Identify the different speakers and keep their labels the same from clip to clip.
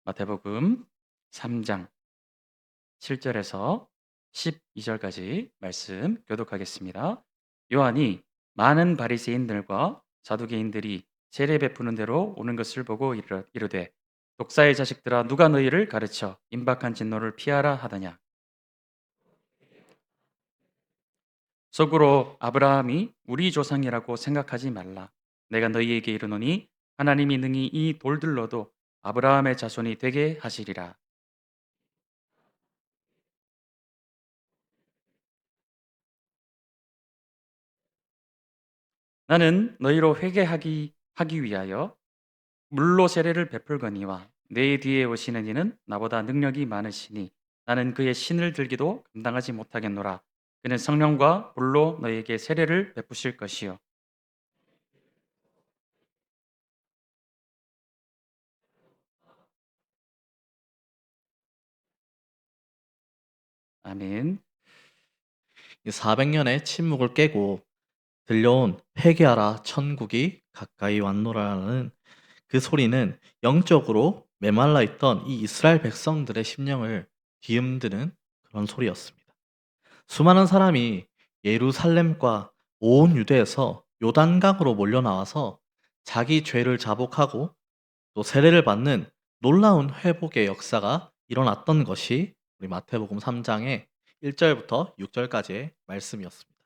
Speaker 1: 마태복음 3장 7절에서 12절까지 말씀 교독하겠습니다. 요한이 많은 바리새인들과 사두개인들이 세례 베푸는 대로 오는 것을 보고 이르되 독사의 자식들아 누가 너희를 가르쳐 임박한 진노를 피하라 하더냐. 속으로 아브라함이 우리 조상이라고 생각하지 말라. 내가 너희에게 이르노니 하나님이 능히 이 돌들로도 아브라함의 자손이 되게 하시리라. 나는 너희로 회개하기 위하여 물로 세례를 베풀거니와 내 뒤에 오시는 이는 나보다 능력이 많으시니 나는 그의 신을 들기도 감당하지 못하겠노라. 그는 성령과 불로 너희에게 세례를 베푸실 것이요. 아멘.
Speaker 2: 400년의 침묵을 깨고 들려온 회개하라 천국이 가까이 왔노라는 그 소리는 영적으로 메말라 있던 이 이스라엘 백성들의 심령을 뒤흔드는 그런 소리였습니다. 수많은 사람이 예루살렘과 온 유대에서 요단강으로 몰려 나와서 자기 죄를 자복하고 또 세례를 받는 놀라운 회복의 역사가 일어났던 것이 우리 마태복음 3장의 1절부터 6절까지의 말씀이었습니다.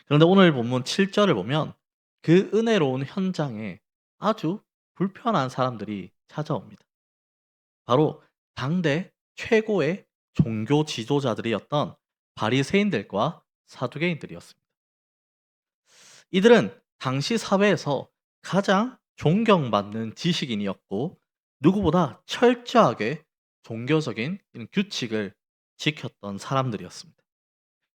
Speaker 2: 그런데 오늘 본문 7절을 보면 그 은혜로운 현장에 아주 불편한 사람들이 찾아옵니다. 바로 당대 최고의 종교 지도자들이었던 바리새인들과 사두개인들이었습니다. 이들은 당시 사회에서 가장 존경받는 지식인이었고 누구보다 철저하게 종교적인 이런 규칙을 지켰던 사람들이었습니다.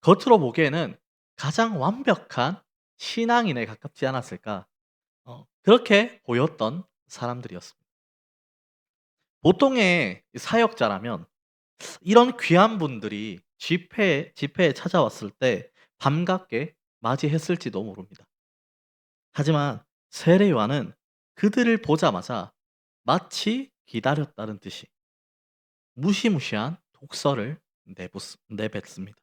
Speaker 2: 겉으로 보기에는 가장 완벽한 신앙인에 가깝지 않았을까? 그렇게 보였던 사람들이었습니다. 보통의 사역자라면 이런 귀한 분들이 집회에 찾아왔을 때 반갑게 맞이했을지도 모릅니다. 하지만 세례 요한은 그들을 보자마자 마치 기다렸다는 듯이 무시무시한 독설을 내뱉습니다.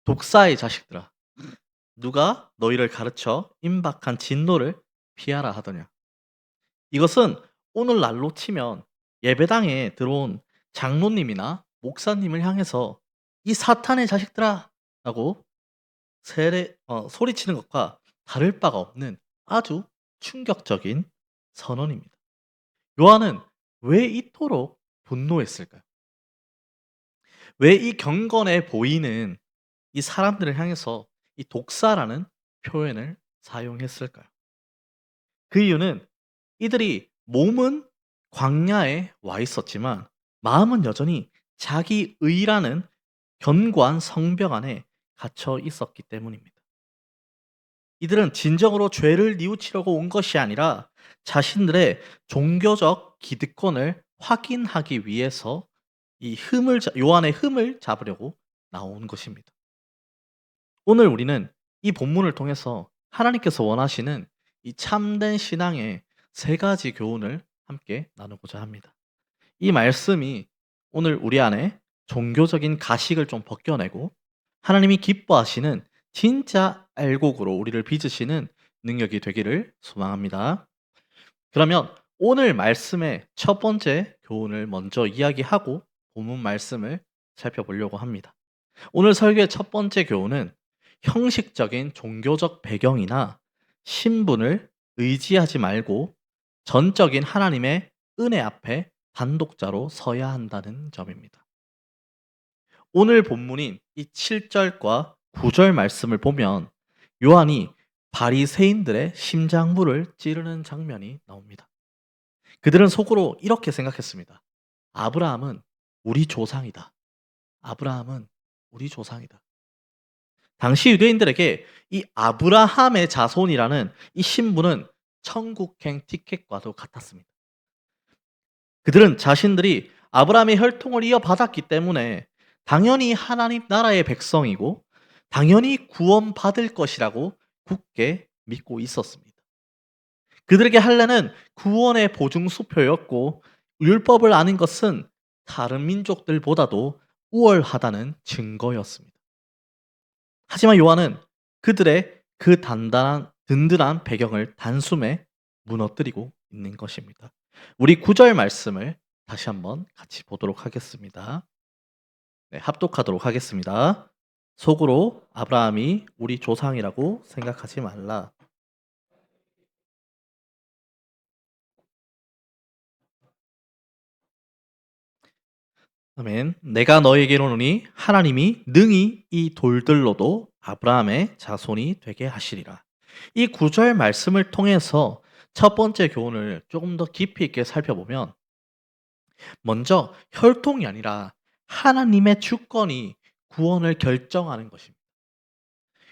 Speaker 2: 독사의 자식들아, 누가 너희를 가르쳐 임박한 진노를 피하라 하더냐. 이것은 오늘날로 치면 예배당에 들어온 장로님이나 목사님을 향해서 이 사탄의 자식들아 라고 소리치는 것과 다를 바가 없는 아주 충격적인 선언입니다. 요한은 왜 이토록 분노했을까요? 왜 이 경건해 보이는 이 사람들을 향해서 이 독사라는 표현을 사용했을까요? 그 이유는 이들이 몸은 광야에 와 있었지만 마음은 여전히 자기 의라는 견고한 성벽 안에 갇혀 있었기 때문입니다. 이들은 진정으로 죄를 뉘우치려고 온 것이 아니라 자신들의 종교적 기득권을 확인하기 위해서 요한의 흠을 잡으려고 나온 것입니다. 오늘 우리는 이 본문을 통해서 하나님께서 원하시는 이 참된 신앙의 세 가지 교훈을 함께 나누고자 합니다. 이 말씀이 오늘 우리 안에 종교적인 가식을 좀 벗겨내고 하나님이 기뻐하시는 진짜 알곡으로 우리를 빚으시는 능력이 되기를 소망합니다. 그러면 오늘 말씀의 첫 번째 교훈을 먼저 이야기하고 본문 말씀을 살펴보려고 합니다. 오늘 설교의 첫 번째 교훈은 형식적인 종교적 배경이나 신분을 의지하지 말고 전적인 하나님의 은혜 앞에 단독자로 서야 한다는 점입니다. 오늘 본문인 이 7절과 9절 말씀을 보면 요한이 바리새인들의 심장부를 찌르는 장면이 나옵니다. 그들은 속으로 이렇게 생각했습니다. 아브라함은 우리 조상이다. 아브라함은 우리 조상이다. 당시 유대인들에게 이 아브라함의 자손이라는 이 신분은 천국행 티켓과도 같았습니다. 그들은 자신들이 아브라함의 혈통을 이어받았기 때문에 당연히 하나님 나라의 백성이고 당연히 구원받을 것이라고 굳게 믿고 있었습니다. 그들에게 할례는 구원의 보증수표였고 율법을 아는 것은 다른 민족들보다도 우월하다는 증거였습니다. 하지만 요한은 그들의 그 든든한 배경을 단숨에 무너뜨리고 있는 것입니다. 우리 9절 말씀을 다시 한번 같이 보도록 하겠습니다. 네, 합독하도록 하겠습니다. 속으로 아브라함이 우리 조상이라고 생각하지 말라. 아멘. 내가 너에게 이르노니 하나님이 능히 이 돌들로도 아브라함의 자손이 되게 하시리라. 이 구절 말씀을 통해서 첫 번째 교훈을 조금 더 깊이 있게 살펴보면, 먼저 혈통이 아니라 하나님의 주권이 구원을 결정하는 것입니다.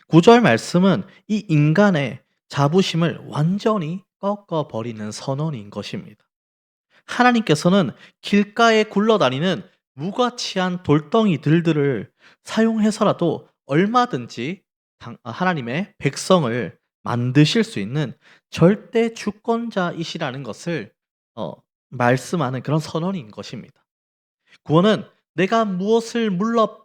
Speaker 2: 구절 말씀은 이 인간의 자부심을 완전히 꺾어버리는 선언인 것입니다. 하나님께서는 길가에 굴러다니는 무가치한 돌덩이들을 사용해서라도 얼마든지 하나님의 백성을 만드실 수 있는 절대 주권자이시라는 것을 말씀하는 그런 선언인 것입니다. 구원은 내가 무엇을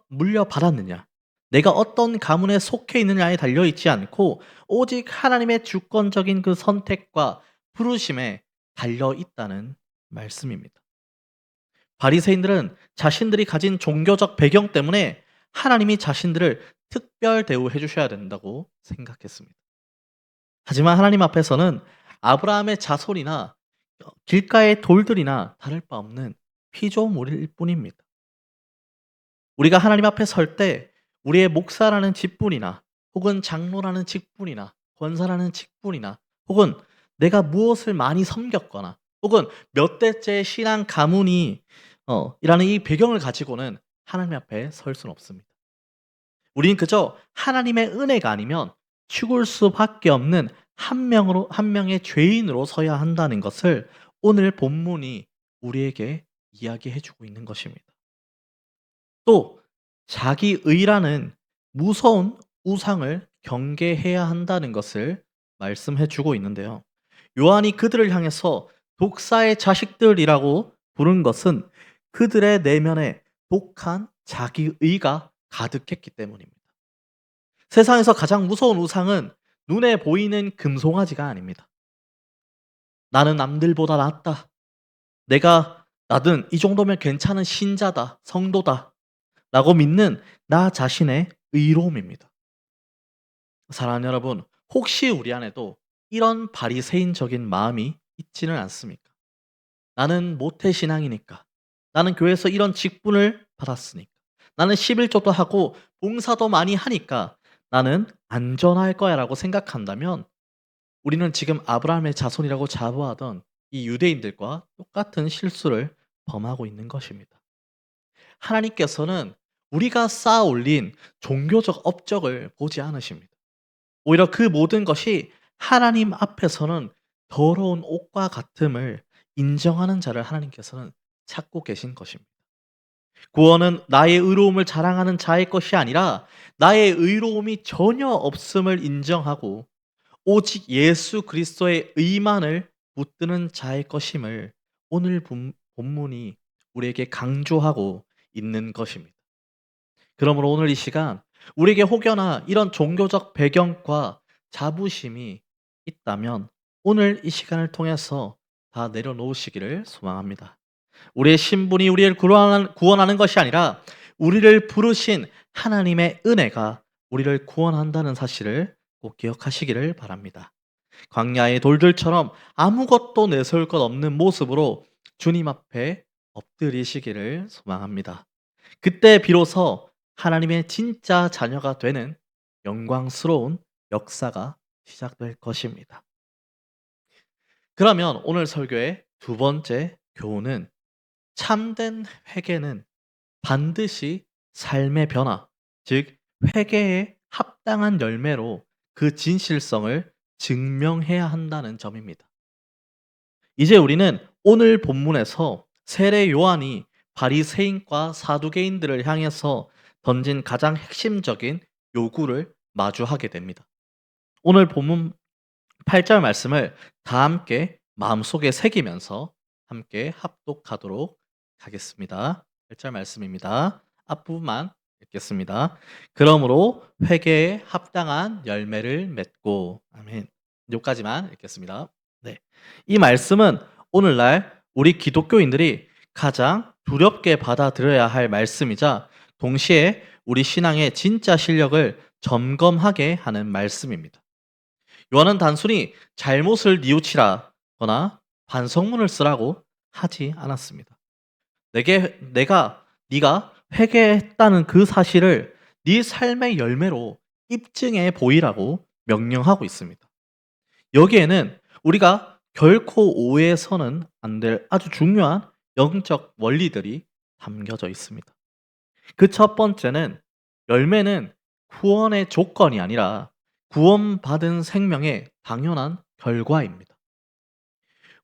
Speaker 2: 물려받았느냐, 내가 어떤 가문에 속해 있느냐에 달려있지 않고 오직 하나님의 주권적인 그 선택과 부르심에 달려있다는 말씀입니다. 바리새인들은 자신들이 가진 종교적 배경 때문에 하나님이 자신들을 특별 대우해 주셔야 된다고 생각했습니다. 하지만 하나님 앞에서는 아브라함의 자손이나 길가의 돌들이나 다를 바 없는 피조물일 뿐입니다. 우리가 하나님 앞에 설 때 우리의 목사라는 직분이나 혹은 장로라는 직분이나 권사라는 직분이나 혹은 내가 무엇을 많이 섬겼거나 혹은 몇 대째 신앙 가문이 이라는 이 배경을 가지고는 하나님 앞에 설 수는 없습니다. 우리는 그저 하나님의 은혜가 아니면 죽을 수밖에 없는 한 명의 죄인으로 서야 한다는 것을 오늘 본문이 우리에게 이야기해 주고 있는 것입니다. 또 자기 의라는 무서운 우상을 경계해야 한다는 것을 말씀해 주고 있는데요. 요한이 그들을 향해서 독사의 자식들이라고 부른 것은 그들의 내면에 독한 자기의가 가득했기 때문입니다. 세상에서 가장 무서운 우상은 눈에 보이는 금송아지가 아닙니다. 나는 남들보다 낫다. 나는 이 정도면 괜찮은 신자다, 성도다 라고 믿는 나 자신의 의로움입니다. 사랑하는 여러분, 혹시 우리 안에도 이런 바리새인적인 마음이 있지는 않습니까? 나는 모태신앙이니까, 나는 교회에서 이런 직분을 받았으니까, 나는 11조도 하고 봉사도 많이 하니까 나는 안전할 거야 라고 생각한다면 우리는 지금 아브라함의 자손이라고 자부하던 이 유대인들과 똑같은 실수를 범하고 있는 것입니다. 하나님께서는 우리가 쌓아 올린 종교적 업적을 보지 않으십니다. 오히려 그 모든 것이 하나님 앞에서는 더러운 옷과 같음을 인정하는 자를 하나님께서는 찾고 계신 것입니다. 구원은 나의 의로움을 자랑하는 자의 것이 아니라 나의 의로움이 전혀 없음을 인정하고 오직 예수 그리스도의 의만을 붙드는 자의 것임을 오늘 본문이 우리에게 강조하고 있는 것입니다. 그러므로 오늘 이 시간 우리에게 혹여나 이런 종교적 배경과 자부심이 있다면 오늘 이 시간을 통해서 다 내려놓으시기를 소망합니다. 우리의 신분이 우리를 구원하는 것이 아니라 우리를 부르신 하나님의 은혜가 우리를 구원한다는 사실을 꼭 기억하시기를 바랍니다. 광야의 돌들처럼 아무것도 내세울 것 없는 모습으로 주님 앞에 엎드리시기를 소망합니다. 그때 비로소 하나님의 진짜 자녀가 되는 영광스러운 역사가 시작될 것입니다. 그러면 오늘 설교의 두 번째 교훈은 참된 회개는 반드시 삶의 변화, 즉 회개에 합당한 열매로 그 진실성을 증명해야 한다는 점입니다. 이제 우리는 오늘 본문에서 세례 요한이 바리새인과 사두개인들을 향해서 던진 가장 핵심적인 요구를 마주하게 됩니다. 오늘 본문 8절 말씀을 다 함께 마음속에 새기면서 함께 합독하도록 하겠습니다. 1절 말씀입니다. 앞부분만 읽겠습니다. 그러므로 회개에 합당한 열매를 맺고 아멘. 여기까지만 읽겠습니다. 네. 이 말씀은 오늘날 우리 기독교인들이 가장 두렵게 받아들여야 할 말씀이자 동시에 우리 신앙의 진짜 실력을 점검하게 하는 말씀입니다. 요한은 단순히 잘못을 뉘우치라거나 반성문을 쓰라고 하지 않았습니다. 네가 회개했다는 그 사실을 네 삶의 열매로 입증해 보이라고 명령하고 있습니다. 여기에는 우리가 결코 오해해서는 안 될 아주 중요한 영적 원리들이 담겨져 있습니다. 그 첫 번째는 열매는 구원의 조건이 아니라 구원받은 생명의 당연한 결과입니다.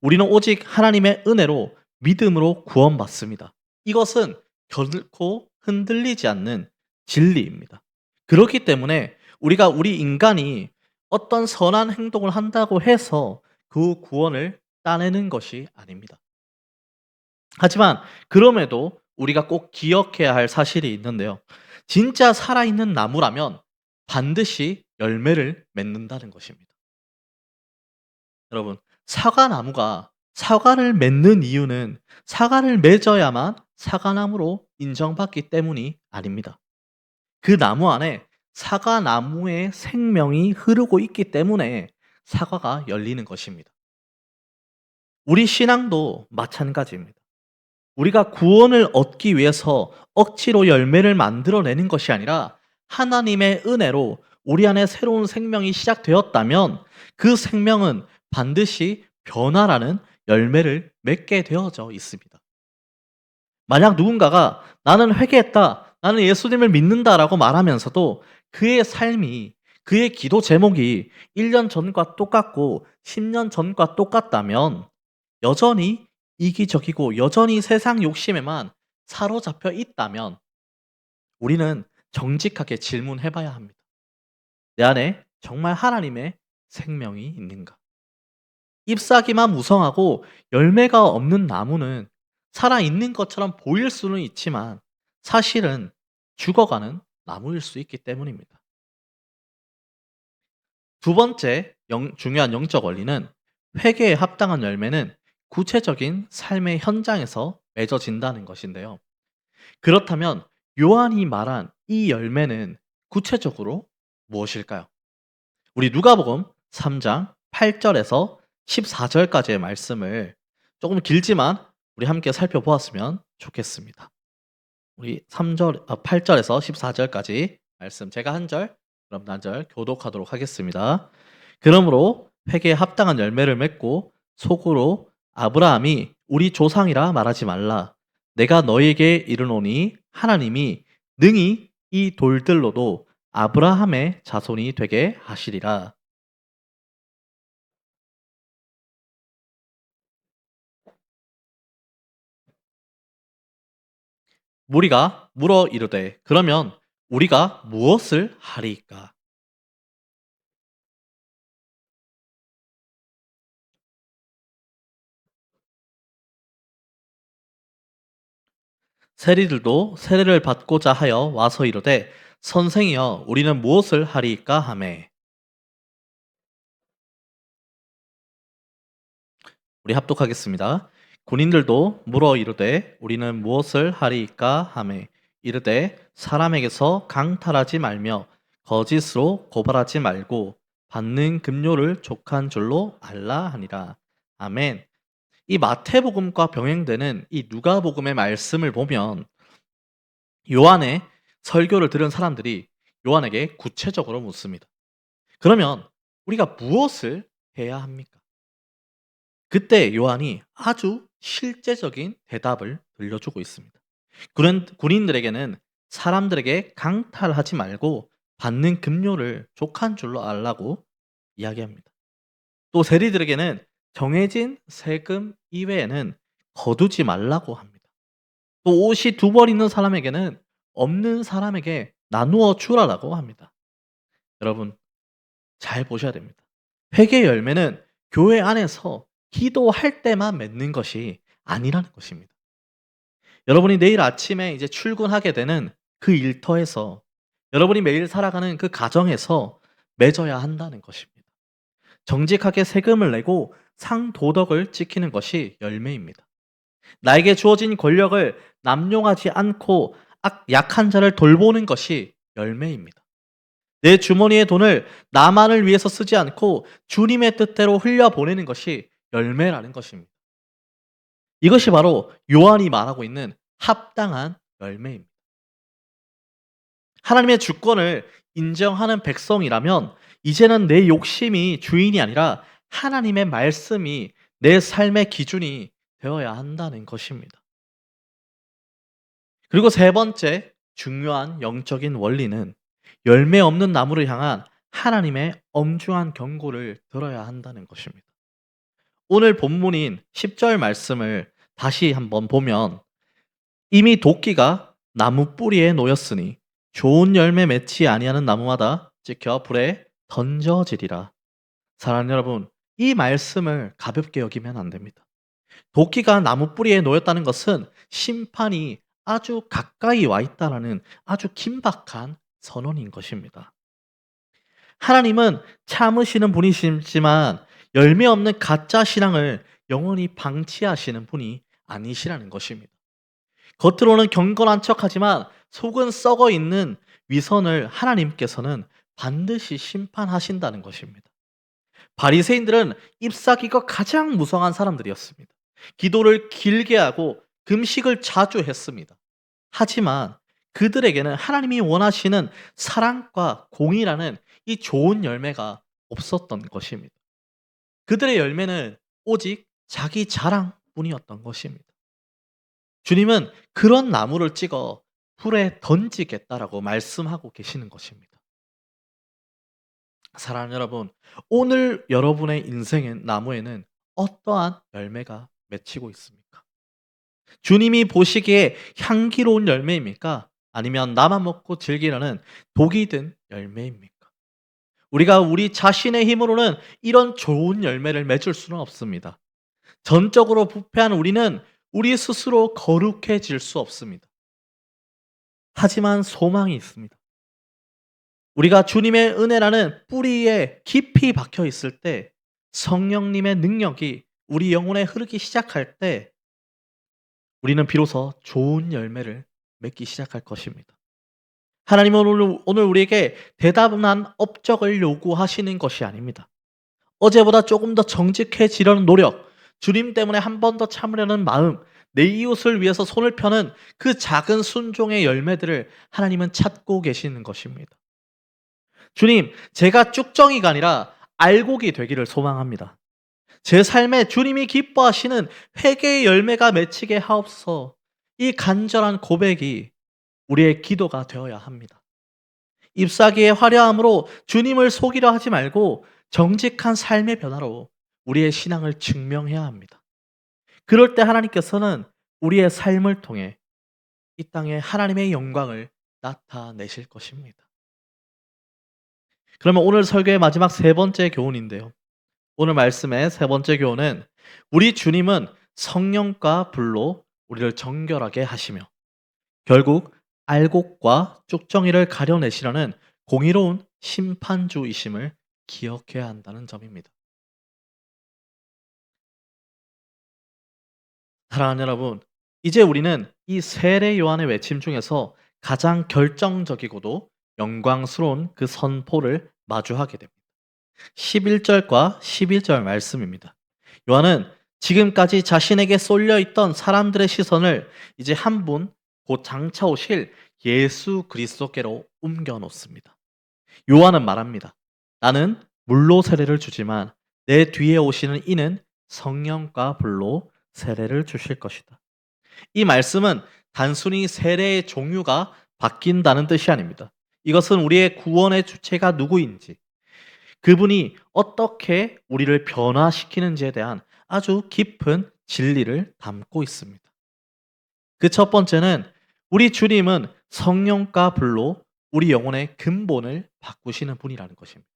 Speaker 2: 우리는 오직 하나님의 은혜로 믿음으로 구원받습니다. 이것은 결코 흔들리지 않는 진리입니다. 그렇기 때문에 우리 인간이 어떤 선한 행동을 한다고 해서 그 구원을 따내는 것이 아닙니다. 하지만 그럼에도 우리가 꼭 기억해야 할 사실이 있는데요. 진짜 살아있는 나무라면 반드시 열매를 맺는다는 것입니다. 여러분, 사과나무가 사과를 맺는 이유는 사과를 맺어야만 사과나무로 인정받기 때문이 아닙니다. 그 나무 안에 사과나무의 생명이 흐르고 있기 때문에 사과가 열리는 것입니다. 우리 신앙도 마찬가지입니다. 우리가 구원을 얻기 위해서 억지로 열매를 만들어내는 것이 아니라 하나님의 은혜로 우리 안에 새로운 생명이 시작되었다면 그 생명은 반드시 변화라는 열매를 맺게 되어져 있습니다. 만약 누군가가 나는 회개했다, 나는 예수님을 믿는다라고 말하면서도 그의 삶이, 그의 기도 제목이 1년 전과 똑같고 10년 전과 똑같다면 여전히 이기적이고 여전히 세상 욕심에만 사로잡혀 있다면 우리는 정직하게 질문해 봐야 합니다. 내 안에 정말 하나님의 생명이 있는가? 잎사귀만 무성하고 열매가 없는 나무는 살아있는 것처럼 보일 수는 있지만 사실은 죽어가는 나무일 수 있기 때문입니다. 두 번째 중요한 영적 원리는 회개에 합당한 열매는 구체적인 삶의 현장에서 맺어진다는 것인데요. 그렇다면 요한이 말한 이 열매는 구체적으로 무엇일까요? 우리 누가복음 3장 8절에서 14절까지의 말씀을 조금 길지만 우리 함께 살펴보았으면 좋겠습니다. 우리 8절에서 14절까지 말씀 제가 한 절, 그럼 한 절 교독하도록 하겠습니다. 그러므로 회개에 합당한 열매를 맺고 속으로 아브라함이 우리 조상이라 말하지 말라. 내가 너에게 이르노니 하나님이 능히 이 돌들로도 아브라함의 자손이 되게 하시리라. 무리가 물어 이르되 그러면 우리가 무엇을 하리이까? 세리들도 세례를 받고자 하여 와서 이르되 선생이여 우리는 무엇을 하리이까 하매. 우리 합독하겠습니다. 군인들도 물어 이르되 우리는 무엇을 하리이까 하매 이르되 사람에게서 강탈하지 말며 거짓으로 고발하지 말고 받는 급료를 족한 줄로 알라 하니라. 아멘. 이 마태복음과 병행되는 이 누가복음의 말씀을 보면 요한의 설교를 들은 사람들이 요한에게 구체적으로 묻습니다. 그러면 우리가 무엇을 해야 합니까? 그때 요한이 아주 실제적인 대답을 들려주고 있습니다. 군인들에게는 사람들에게 강탈하지 말고 받는 급료를 족한 줄로 알라고 이야기합니다. 또 세리들에게는 정해진 세금 이외에는 거두지 말라고 합니다. 또 옷이 두 벌 있는 사람에게는 없는 사람에게 나누어 주라라고 합니다. 여러분 잘 보셔야 됩니다. 회개 열매는 교회 안에서 기도할 때만 맺는 것이 아니라는 것입니다. 여러분이 내일 아침에 이제 출근하게 되는 그 일터에서 여러분이 매일 살아가는 그 가정에서 맺어야 한다는 것입니다. 정직하게 세금을 내고 상도덕을 지키는 것이 열매입니다. 나에게 주어진 권력을 남용하지 않고 약한 자를 돌보는 것이 열매입니다. 내 주머니의 돈을 나만을 위해서 쓰지 않고 주님의 뜻대로 흘려보내는 것이 열매라는 것입니다. 이것이 바로 요한이 말하고 있는 합당한 열매입니다. 하나님의 주권을 인정하는 백성이라면 이제는 내 욕심이 주인이 아니라 하나님의 말씀이 내 삶의 기준이 되어야 한다는 것입니다. 그리고 세 번째 중요한 영적인 원리는 열매 없는 나무를 향한 하나님의 엄중한 경고를 들어야 한다는 것입니다. 오늘 본문인 10절 말씀을 다시 한번 보면 이미 도끼가 나무 뿌리에 놓였으니 좋은 열매 맺지 아니하는 나무마다 찍혀 불에 던져지리라. 사랑하는 여러분, 이 말씀을 가볍게 여기면 안 됩니다. 도끼가 나무 뿌리에 놓였다는 것은 심판이 아주 가까이 와 있다라는 아주 긴박한 선언인 것입니다. 하나님은 참으시는 분이시지만 열매 없는 가짜 신앙을 영원히 방치하시는 분이 아니시라는 것입니다. 겉으로는 경건한 척하지만 속은 썩어 있는 위선을 하나님께서는 반드시 심판하신다는 것입니다. 바리새인들은 잎사귀가 가장 무성한 사람들이었습니다. 기도를 길게 하고 금식을 자주 했습니다. 하지만 그들에게는 하나님이 원하시는 사랑과 공의라는 이 좋은 열매가 없었던 것입니다. 그들의 열매는 오직 자기 자랑뿐이었던 것입니다. 주님은 그런 나무를 찍어 불에 던지겠다라고 말씀하고 계시는 것입니다. 사랑하는 여러분, 오늘 여러분의 인생의 나무에는 어떠한 열매가 맺히고 있습니까? 주님이 보시기에 향기로운 열매입니까? 아니면 나만 먹고 즐기려는 독이 든 열매입니까? 우리가 우리 자신의 힘으로는 이런 좋은 열매를 맺을 수는 없습니다. 전적으로 부패한 우리는 우리 스스로 거룩해질 수 없습니다. 하지만 소망이 있습니다. 우리가 주님의 은혜라는 뿌리에 깊이 박혀 있을 때 성령님의 능력이 우리 영혼에 흐르기 시작할 때 우리는 비로소 좋은 열매를 맺기 시작할 것입니다. 하나님은 오늘 우리에게 대담한 업적을 요구하시는 것이 아닙니다. 어제보다 조금 더 정직해지려는 노력, 주님 때문에 한 번 더 참으려는 마음, 내 이웃을 위해서 손을 펴는 그 작은 순종의 열매들을 하나님은 찾고 계시는 것입니다. 주님, 제가 쭉정이가 아니라 알곡이 되기를 소망합니다. 제 삶에 주님이 기뻐하시는 회개의 열매가 맺히게 하옵소서. 이 간절한 고백이 우리의 기도가 되어야 합니다. 잎사귀의 화려함으로 주님을 속이려 하지 말고 정직한 삶의 변화로 우리의 신앙을 증명해야 합니다. 그럴 때 하나님께서는 우리의 삶을 통해 이 땅에 하나님의 영광을 나타내실 것입니다. 그러면 오늘 설교의 마지막 세 번째 교훈인데요. 오늘 말씀의 세 번째 교훈은 우리 주님은 성령과 불로 우리를 정결하게 하시며 결국 알곡과 쭉정이를 가려내시려는 공의로운 심판주이심을 기억해야 한다는 점입니다. 사랑하는 여러분, 이제 우리는 이 세례 요한의 외침 중에서 가장 결정적이고도 영광스러운 그 선포를 마주하게 됩니다. 11절과 12절 말씀입니다. 요한은 지금까지 자신에게 쏠려 있던 사람들의 시선을 이제 한 분, 곧 장차 오실 예수 그리스도께로 옮겨 놓습니다. 요한은 말합니다. 나는 물로 세례를 주지만 내 뒤에 오시는 이는 성령과 불로 세례를 주실 것이다. 이 말씀은 단순히 세례의 종류가 바뀐다는 뜻이 아닙니다. 이것은 우리의 구원의 주체가 누구인지, 그분이 어떻게 우리를 변화시키는지에 대한 아주 깊은 진리를 담고 있습니다. 그 첫 번째는 우리 주님은 성령과 불로 우리 영혼의 근본을 바꾸시는 분이라는 것입니다.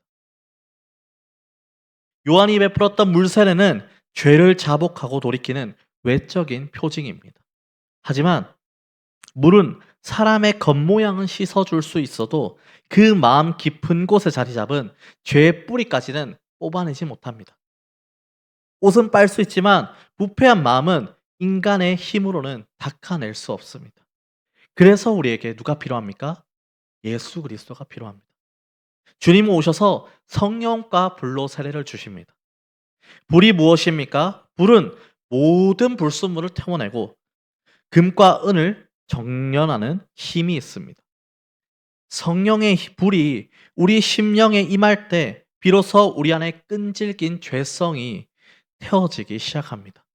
Speaker 2: 요한이 베풀었던 물세례는 죄를 자복하고 돌이키는 외적인 표징입니다. 하지만 물은 사람의 겉모양은 씻어줄 수 있어도 그 마음 깊은 곳에 자리 잡은 죄의 뿌리까지는 뽑아내지 못합니다. 옷은 빨 수 있지만 부패한 마음은 인간의 힘으로는 닦아낼 수 없습니다. 그래서 우리에게 누가 필요합니까? 예수 그리스도가 필요합니다. 주님은 오셔서 성령과 불로 세례를 주십니다. 불이 무엇입니까? 불은 모든 불순물을 태워내고 금과 은을 정련하는 힘이 있습니다. 성령의 불이 우리 심령에 임할 때 비로소 우리 안에 끈질긴 죄성이 태워지기 시작합니다.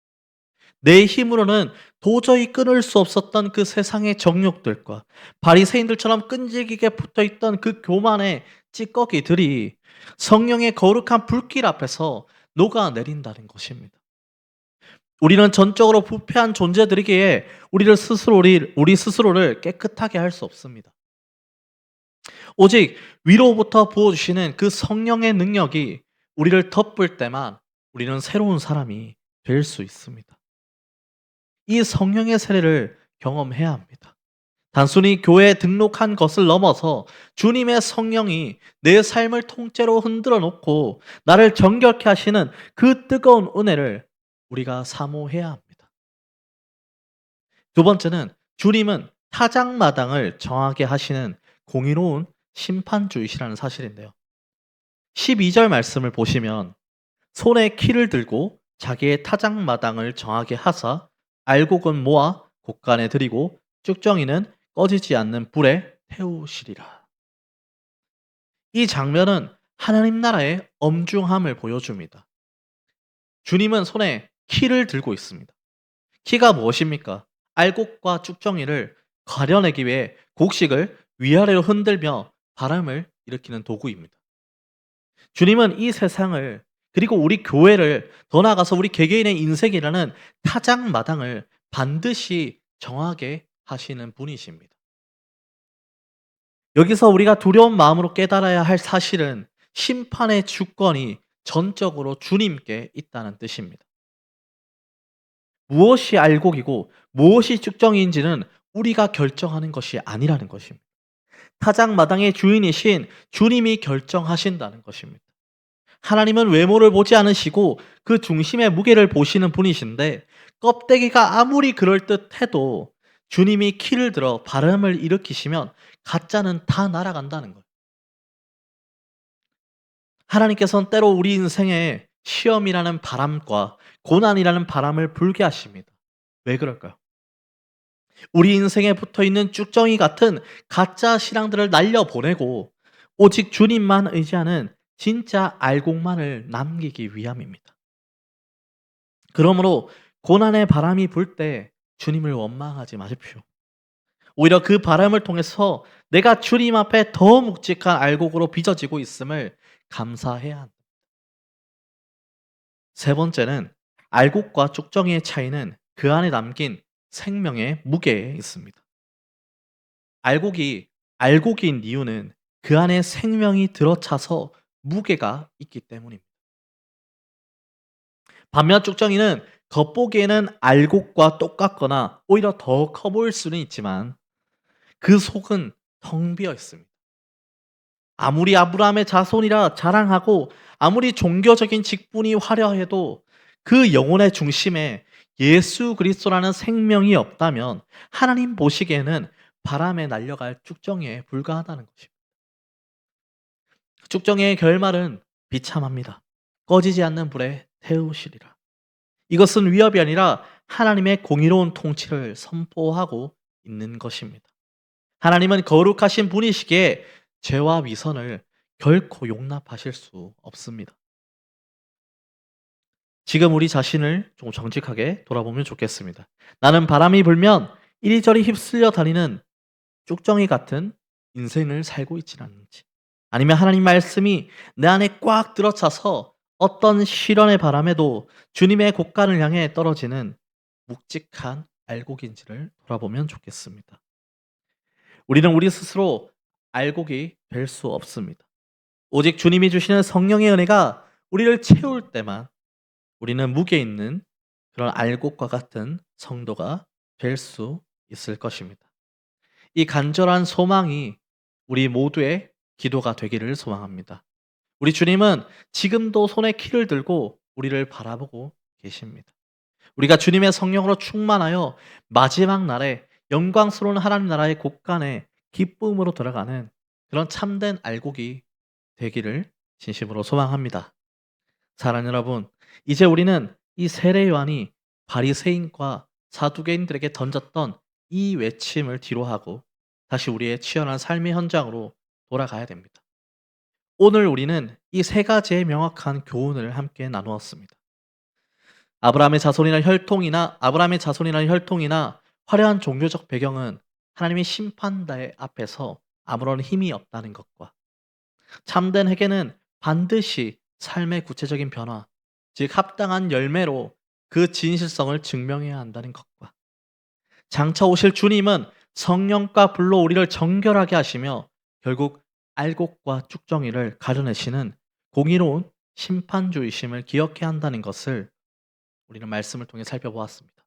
Speaker 2: 내 힘으로는 도저히 끊을 수 없었던 그 세상의 정욕들과 바리새인들처럼 끈질기게 붙어있던 그 교만의 찌꺼기들이 성령의 거룩한 불길 앞에서 녹아내린다는 것입니다. 우리는 전적으로 부패한 존재들이기에 우리 스스로를 깨끗하게 할 수 없습니다. 오직 위로부터 부어주시는 그 성령의 능력이 우리를 덮을 때만 우리는 새로운 사람이 될 수 있습니다. 이 성령의 세례를 경험해야 합니다. 단순히 교회에 등록한 것을 넘어서 주님의 성령이 내 삶을 통째로 흔들어 놓고 나를 정결케 하시는 그 뜨거운 은혜를 우리가 사모해야 합니다. 두 번째는 주님은 타작마당을 정하게 하시는 공의로운 심판주이시라는 사실인데요. 12절 말씀을 보시면 손에 키를 들고 자기의 타작마당을 정하게 하사 알곡은 모아 곳간에 들이고 쭉정이는 꺼지지 않는 불에 태우시리라. 이 장면은 하나님 나라의 엄중함을 보여줍니다. 주님은 손에 키를 들고 있습니다. 키가 무엇입니까? 알곡과 쭉정이를 가려내기 위해 곡식을 위아래로 흔들며 바람을 일으키는 도구입니다. 주님은 이 세상을 그리고 우리 교회를 더 나아가서 우리 개개인의 인생이라는 타작마당을 반드시 정하게 하시는 분이십니다. 여기서 우리가 두려운 마음으로 깨달아야 할 사실은 심판의 주권이 전적으로 주님께 있다는 뜻입니다. 무엇이 알곡이고 무엇이 쭉정이인지는 우리가 결정하는 것이 아니라는 것입니다. 타작마당의 주인이신 주님이 결정하신다는 것입니다. 하나님은 외모를 보지 않으시고 그 중심의 무게를 보시는 분이신데 껍데기가 아무리 그럴듯해도 주님이 키를 들어 바람을 일으키시면 가짜는 다 날아간다는 거예요. 하나님께서는 때로 우리 인생에 시험이라는 바람과 고난이라는 바람을 불게 하십니다. 왜 그럴까요? 우리 인생에 붙어있는 쭉정이 같은 가짜 신앙들을 날려보내고 오직 주님만 의지하는 진짜 알곡만을 남기기 위함입니다. 그러므로 고난의 바람이 불 때 주님을 원망하지 마십시오. 오히려 그 바람을 통해서 내가 주님 앞에 더 묵직한 알곡으로 빚어지고 있음을 감사해야 합니다. 세 번째는 알곡과 쭉정이의 차이는 그 안에 담긴 생명의 무게에 있습니다. 알곡인 이유는 그 안에 생명이 들어차서 무게가 있기 때문입니다. 반면 쭉정이는 겉보기에는 알곡과 똑같거나 오히려 더 커 보일 수는 있지만 그 속은 텅 비어 있습니다. 아무리 아브라함의 자손이라 자랑하고 아무리 종교적인 직분이 화려해도 그 영혼의 중심에 예수 그리스도라는 생명이 없다면 하나님 보시기에는 바람에 날려갈 쭉정이에 불과하다는 것입니다. 쭉정이의 결말은 비참합니다. 꺼지지 않는 불에 태우시리라. 이것은 위협이 아니라 하나님의 공의로운 통치를 선포하고 있는 것입니다. 하나님은 거룩하신 분이시기에 죄와 위선을 결코 용납하실 수 없습니다. 지금 우리 자신을 좀 정직하게 돌아보면 좋겠습니다. 나는 바람이 불면 이리저리 휩쓸려 다니는 쭉정이 같은 인생을 살고 있지는 않는지, 아니면 하나님 말씀이 내 안에 꽉 들어차서 어떤 시련의 바람에도 주님의 곳간을 향해 떨어지는 묵직한 알곡인지를 돌아보면 좋겠습니다. 우리는 우리 스스로 알곡이 될 수 없습니다. 오직 주님이 주시는 성령의 은혜가 우리를 채울 때만 우리는 무게 있는 그런 알곡과 같은 성도가 될 수 있을 것입니다. 이 간절한 소망이 우리 모두의 기도가 되기를 소망합니다. 우리 주님은 지금도 손에 키를 들고 우리를 바라보고 계십니다. 우리가 주님의 성령으로 충만하여 마지막 날에 영광스러운 하나님 나라의 곳간에 기쁨으로 들어가는 그런 참된 알곡이 되기를 진심으로 소망합니다. 사랑하는 여러분, 이제 우리는 이 세례 요한이 바리새인과 사두개인들에게 던졌던 이 외침을 뒤로하고 다시 우리의 치열한 삶의 현장으로 돌아가야 됩니다. 오늘 우리는 이 세 가지의 명확한 교훈을 함께 나누었습니다. 아브라함의 자손이나 혈통이나 화려한 종교적 배경은 하나님의 심판대 앞에서 아무런 힘이 없다는 것과, 참된 회개는 반드시 삶의 구체적인 변화, 즉 합당한 열매로 그 진실성을 증명해야 한다는 것과, 장차 오실 주님은 성령과 불로 우리를 정결하게 하시며 결국 알곡과 쭉정이를 가려내시는 공의로운 심판주이심을 기억해야 한다는 것을 우리는 말씀을 통해 살펴보았습니다.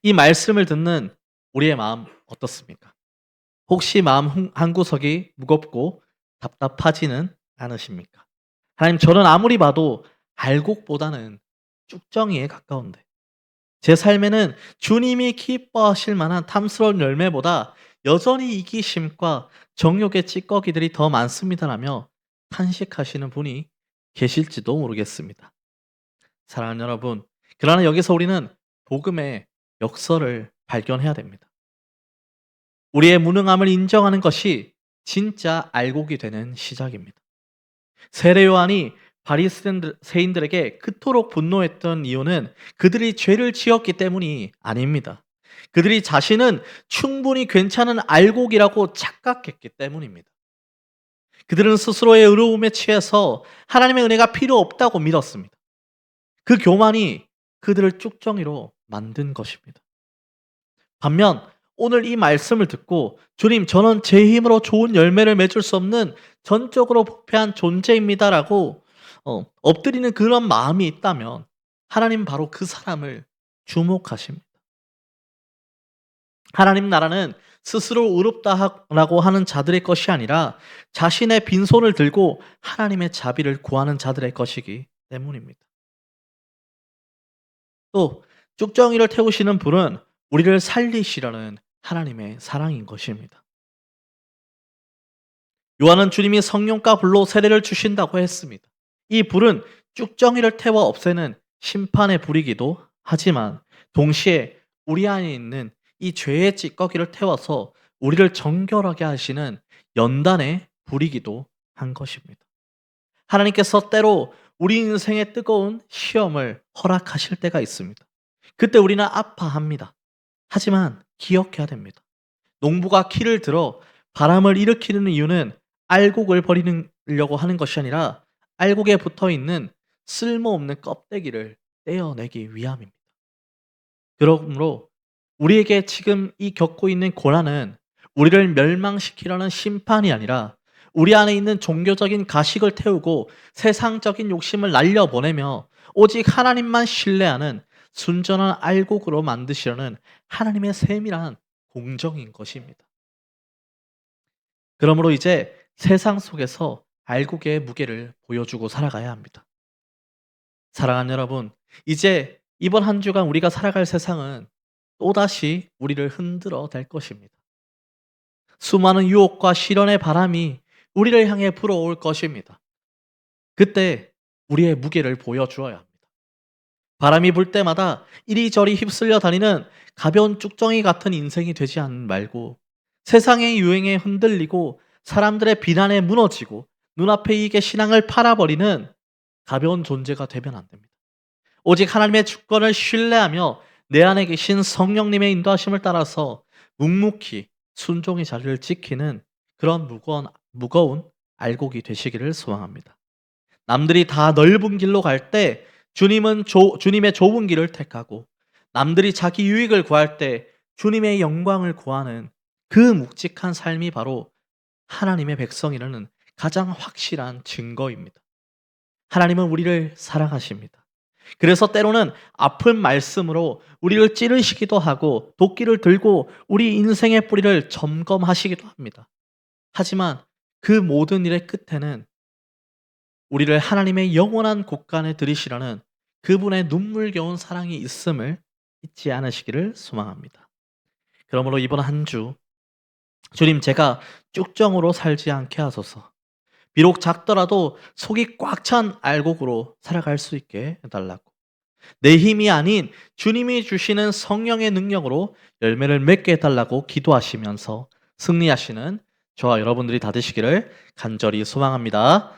Speaker 2: 이 말씀을 듣는 우리의 마음 어떻습니까? 혹시 마음 한구석이 무겁고 답답하지는 않으십니까? 하나님, 저는 아무리 봐도 알곡보다는 쭉정이에 가까운데 제 삶에는 주님이 기뻐하실 만한 탐스러운 열매보다 여전히 이기심과 정욕의 찌꺼기들이 더 많습니다라며 탄식하시는 분이 계실지도 모르겠습니다. 사랑하는 여러분, 그러나 여기서 우리는 복음의 역설을 발견해야 됩니다. 우리의 무능함을 인정하는 것이 진짜 알곡이 되는 시작입니다. 세례 요한이 바리새인들에게 그토록 분노했던 이유는 그들이 죄를 지었기 때문이 아닙니다. 그들이 자신은 충분히 괜찮은 알곡이라고 착각했기 때문입니다. 그들은 스스로의 의로움에 취해서 하나님의 은혜가 필요 없다고 믿었습니다. 그 교만이 그들을 쭉정이로 만든 것입니다. 반면 오늘 이 말씀을 듣고 주님, 저는 제 힘으로 좋은 열매를 맺을 수 없는 전적으로 부패한 존재입니다라고 엎드리는 그런 마음이 있다면 하나님 바로 그 사람을 주목하십니다. 하나님 나라는 스스로 의롭다라고 하는 자들의 것이 아니라 자신의 빈손을 들고 하나님의 자비를 구하는 자들의 것이기 때문입니다. 또 쭉정이를 태우시는 불은 우리를 살리시려는 하나님의 사랑인 것입니다. 요한은 주님이 성령과 불로 세례를 주신다고 했습니다. 이 불은 쭉정이를 태워 없애는 심판의 불이기도 하지만 동시에 우리 안에 있는 이 죄의 찌꺼기를 태워서 우리를 정결하게 하시는 연단의 불이기도 한 것입니다. 하나님께서 때로 우리 인생의 뜨거운 시험을 허락하실 때가 있습니다. 그때 우리는 아파합니다. 하지만 기억해야 됩니다. 농부가 키를 들어 바람을 일으키는 이유는 알곡을 버리려고 하는 것이 아니라 알곡에 붙어 있는 쓸모없는 껍데기를 떼어내기 위함입니다. 그러므로 우리에게 지금 이 겪고 있는 고난은 우리를 멸망시키려는 심판이 아니라 우리 안에 있는 종교적인 가식을 태우고 세상적인 욕심을 날려보내며 오직 하나님만 신뢰하는 순전한 알곡으로 만드시려는 하나님의 세밀한 공정인 것입니다. 그러므로 이제 세상 속에서 알곡의 무게를 보여주고 살아가야 합니다. 사랑하는 여러분, 이제 이번 한 주간 우리가 살아갈 세상은 또다시 우리를 흔들어 댈 것입니다. 수많은 유혹과 시련의 바람이 우리를 향해 불어올 것입니다. 그때 우리의 무게를 보여주어야 합니다. 바람이 불 때마다 이리저리 휩쓸려 다니는 가벼운 쭉정이 같은 인생이 되지 않는 말고 세상의 유행에 흔들리고 사람들의 비난에 무너지고 눈앞에 이게 신앙을 팔아버리는 가벼운 존재가 되면 안 됩니다. 오직 하나님의 주권을 신뢰하며 내 안에 계신 성령님의 인도하심을 따라서 묵묵히 순종의 자리를 지키는 그런 무거운 알곡이 되시기를 소망합니다. 남들이 다 넓은 길로 갈 때 주님의 좁은 길을 택하고 남들이 자기 유익을 구할 때 주님의 영광을 구하는 그 묵직한 삶이 바로 하나님의 백성이라는 가장 확실한 증거입니다. 하나님은 우리를 사랑하십니다. 그래서 때로는 아픈 말씀으로 우리를 찌르시기도 하고 도끼를 들고 우리 인생의 뿌리를 점검하시기도 합니다. 하지만 그 모든 일의 끝에는 우리를 하나님의 영원한 곳간에 들이시려는 그분의 눈물겨운 사랑이 있음을 잊지 않으시기를 소망합니다. 그러므로 이번 한 주 주님, 제가 쭉정으로 살지 않게 하소서. 비록 작더라도 속이 꽉 찬 알곡으로 살아갈 수 있게 해달라고. 내 힘이 아닌 주님이 주시는 성령의 능력으로 열매를 맺게 해달라고 기도하시면서 승리하시는 저와 여러분들이 다 되시기를 간절히 소망합니다.